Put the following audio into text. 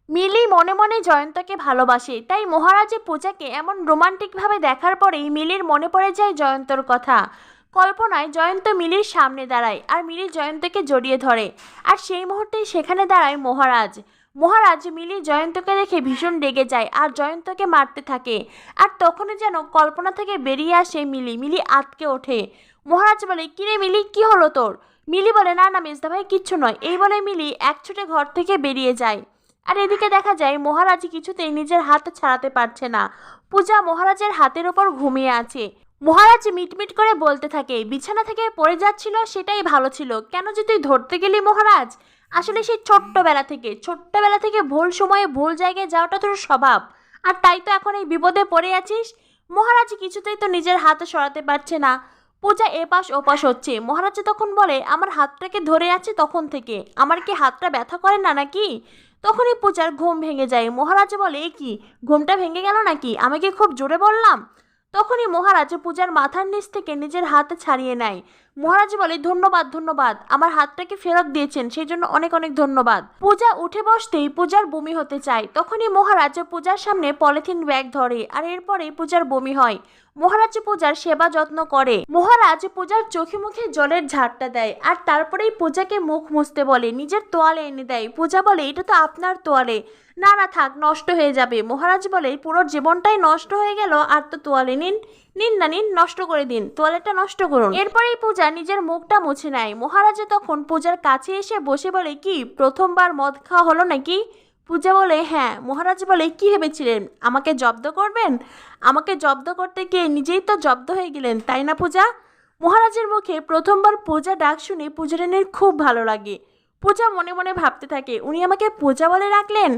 মিলি মনে মনে জয়ন্তকে ভালোবাসে, তাই মহারাজে পূজাকে এমন রোমান্টিকভাবে দেখার পরেই মিলির মনে পড়ে যায় জয়ন্তর কথা। কল্পনায় জয়ন্ত মিলির সামনে দাঁড়ায় আর মিলি জয়ন্তকে জড়িয়ে ধরে, আর সেই মুহূর্তেই সেখানে দাঁড়ায় মহারাজ। মহারাজ মিলি জয়ন্তকে দেখে ভীষণ রেগে যায় আর জয়ন্তকে মারতে থাকে। আর তখনই যেন কল্পনা থেকে বেরিয়ে আসে মিলি। মিলি আঁতকে ওঠে। মহারাজ বলে, কিরে মিলি, কি হলো তোর? মিলি বলে, না না মেজদা ভাই, কিচ্ছু নয়। এই বলে মিলি এক ছুটে ঘর থেকে বেরিয়ে যায়। আর এদিকে দেখা যায় মহারাজ কিছুতেই নিজের হাত ছাড়াতে পারছে না। পূজা মহারাজের হাতের ওপর ঘুমিয়ে আছে। মহারাজ মিটমিট করে বলতে থাকে, বিছানা থেকে পড়ে যাচ্ছিল সেটাই ভালো ছিল, কেন যে তুই ধরতে গেলি মহারাজ? আসলে সেই ছোট্টবেলা থেকে ভুল সময়ে ভুল জায়গায় যাওয়াটা তোর স্বভাব, আর তাই তো এখন এই বিপদে পড়ে আছিস। মহারাজ কিছুতেই তো নিজের হাত সরাতে পারছে না। পূজা এপাশ ওপাশ হচ্ছে। মহারাজ তখন বলে, আমার হাতটাকে ধরে আছে তখন থেকে, আমার কি হাতটা ব্যথা করে না নাকি? তখনই পূজার ঘুম ভেঙে যায়। মহারাজ বলে, এ কি, ঘুমটা ভেঙে গেল নাকি? আমি কি খুব জোরে বললাম? তখনই মহারাজ পূজার মাথার নিচ থেকে নিজের হাত ছাড়িয়ে নেয়। মহারাজ বলে, ধন্যবাদ ধন্যবাদ, আমার হাতটাকে ফেরত দিয়েছেন সেই জন্য অনেক অনেক ধন্যবাদ। পূজা উঠে বসতেই পূজার বমি হতে চায়। তখনই মহারাজ পূজার সামনে পলিথিন ব্যাগ ধরে, আর এরপরেই পূজার বমি হয়। মহারাজ পূজার সেবা যত্ন করে। মহারাজ পূজার চোখে মুখে জলের ঝাড়টা দেয়, আর তারপরেই পূজাকে মুখ মুছতে বলে, নিজের তোয়ালে এনে দেয়। পূজা বলে, এটা তো আপনার তোয়ালে। না না থাক, নষ্ট হয়ে যাবে। মহারাজ বলে, পুরো জীবনটাই নষ্ট হয়ে গেল, আর তো তোয়ালে নিন। নিন না নিন, নষ্ট করে দিন, তোয়ালেটা নষ্ট করুন। এরপরেই পূজা নিজের মুখটা মুছে নেয়। মহারাজ তখন পূজার কাছে এসে বসে বলে, কি প্রথমবার মদ খাওয়া হলো নাকি? পূজা বলে, হ্যাঁ। মহারাজ বলে, কি ভেবেছিলেন আমাকে জব্দ করবেন? আমাকে জব্দ করতে গিয়ে নিজেই তো জব্দ হয়ে গেলেন, তাই না পূজা? মহারাজের মুখে প্রথমবার পূজা ডাক শুনে পূজারানীর খুব ভালো লাগে। পূজা মনে মনে ভাবতে থাকে, উনি আমাকে পূজা বলে রাখলেন।